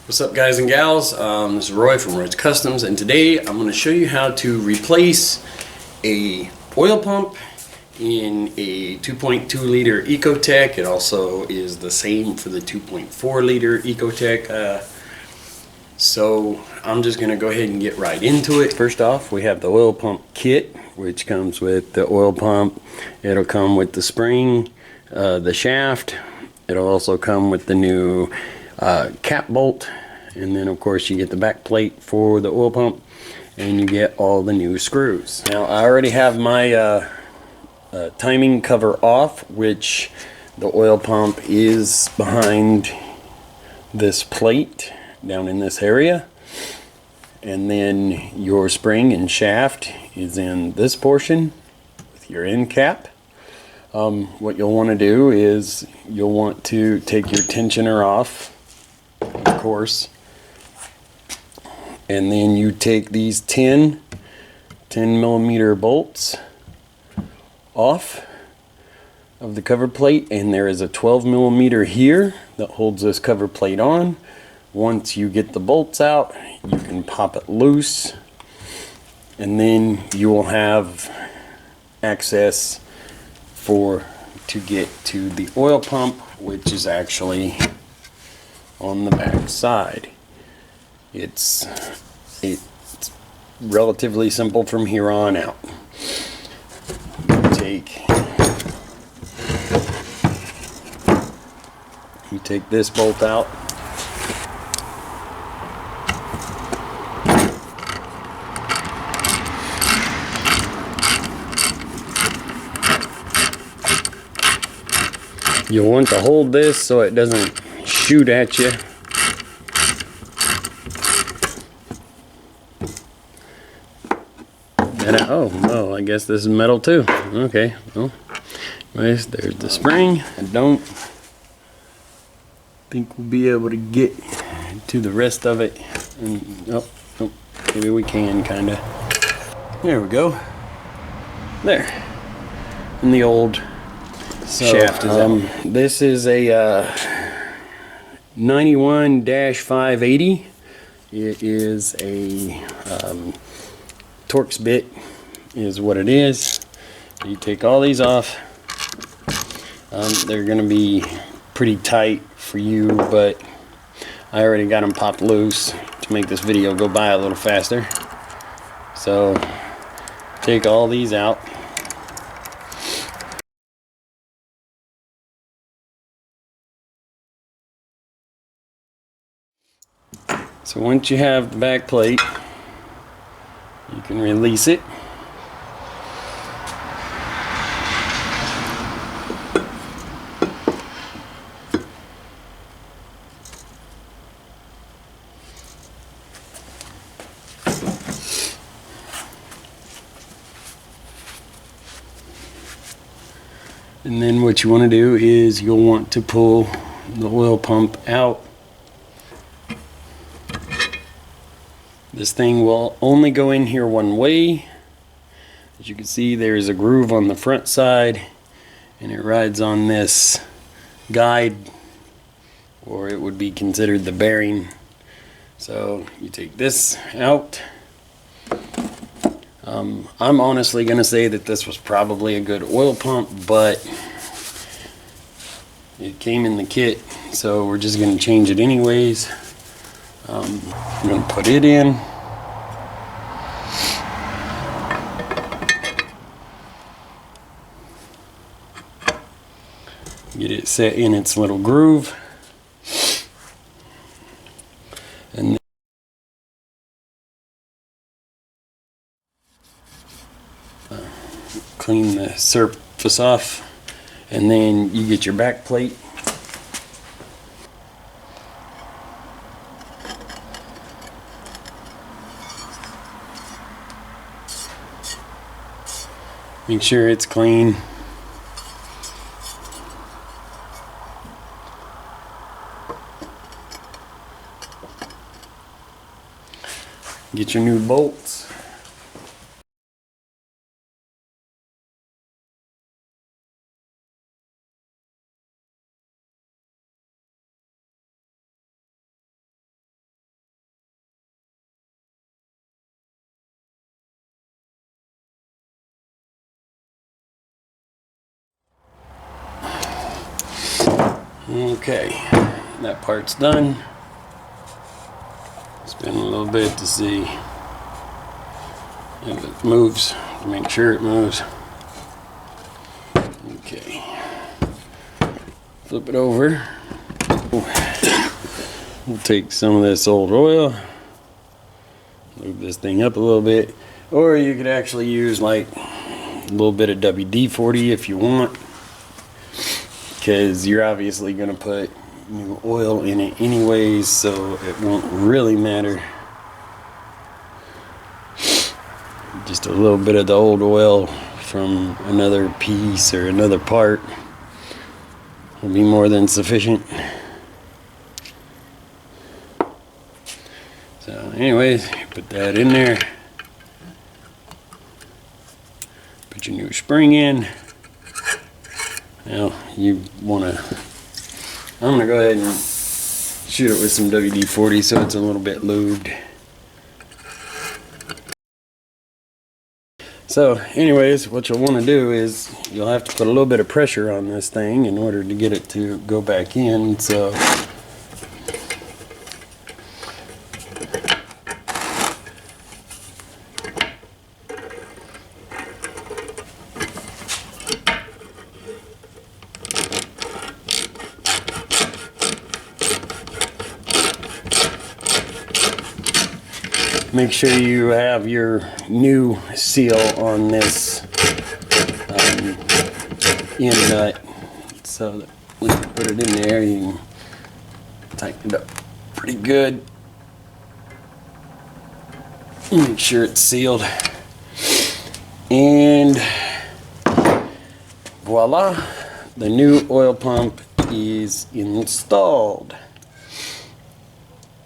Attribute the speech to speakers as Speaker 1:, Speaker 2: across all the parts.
Speaker 1: What's up, guys and gals? This is Roy from Roy's Customs, and today I'm going to show you how to replace a oil pump in a 2.2 liter Ecotec. It also is the same for the 2.4 liter Ecotec. So I'm just going to go ahead and get right into it. First off, we have the oil pump kit, which comes with the oil pump. It'll come with the spring, the shaft. It'll also come with the new cap bolt, and then of course you get the back plate for the oil pump, and you get all the new screws. Now I already have my timing cover off, which the oil pump is behind this plate down in this area, and then your spring and shaft is in this portion with your end cap. What you'll want to do is you'll want to take your tensioner off, of course, and then you take these 10 millimeter bolts off of the cover plate, and there is a 12 millimeter here that holds this cover plate on. Once you get the bolts out, you can pop it loose, and then you will have access to get to the oil pump, which is actually on the back side. It's relatively simple from here on out. You take this bolt out. You'll want to hold this so it doesn't shoot at you. And oh, I guess this is metal too. Okay, well, anyways, there's the spring. I don't think we'll be able to get to the rest of it. And, oh, maybe we can, kinda. There we go. There. And the old shaft is out. This is a 91-580. It is a Torx bit is what it is. You take all these off. They're gonna be pretty tight for you, but I already got them popped loose to make this video go by a little faster. So take all these out. So once you have the back plate, you can release it. And then what you want to do is you'll want to pull the oil pump out. This thing will only go in here one way. As you can see, there's a groove on the front side, and it rides on this guide, or it would be considered the bearing. So you take this out. I'm honestly going to say that this was probably a good oil pump, but it came in the kit, so we're just going to change it anyways. I'm going to put it in. Get it set in its little groove. And clean the surface off, and then you get your back plate. Make sure it's clean. Get your new bolts. Okay, that part's done. Spin a little bit to see if it moves, to make sure it moves. Okay, flip it over. We'll take some of this old oil, move this thing up a little bit, or you could actually use like a little bit of WD-40 if you want, because you're obviously going to put new oil in it anyways, so it won't really matter. Just a little bit of the old oil from another piece or another part will be more than sufficient. So anyways, put that in there. Put your new spring in. Now you want to, I'm going to go ahead and shoot it with some WD-40 so it's a little bit lubed. So anyways, what you'll want to do is you'll have to put a little bit of pressure on this thing in order to get it to go back in. So make sure you have your new seal on this end nut, so that when you put it in there you can tighten it up pretty good. Make sure it's sealed, and voila, the new oil pump is installed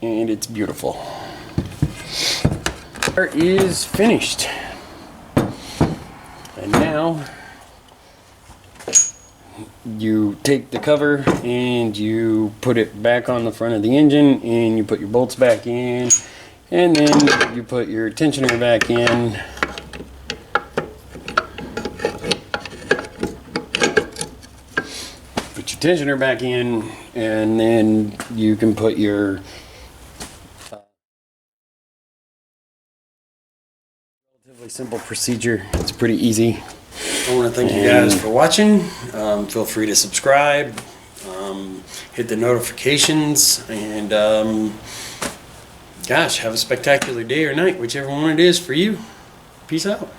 Speaker 1: and it's beautiful. Is finished, and now you take the cover and you put it back on the front of the engine, and you put your bolts back in, and then you put your tensioner back in. Put your tensioner back in, and then you can put your simple procedure. It's pretty easy. I want to thank you guys for watching. Feel free to subscribe, hit the notifications, and gosh, have a spectacular day or night, whichever one it is for you. Peace out.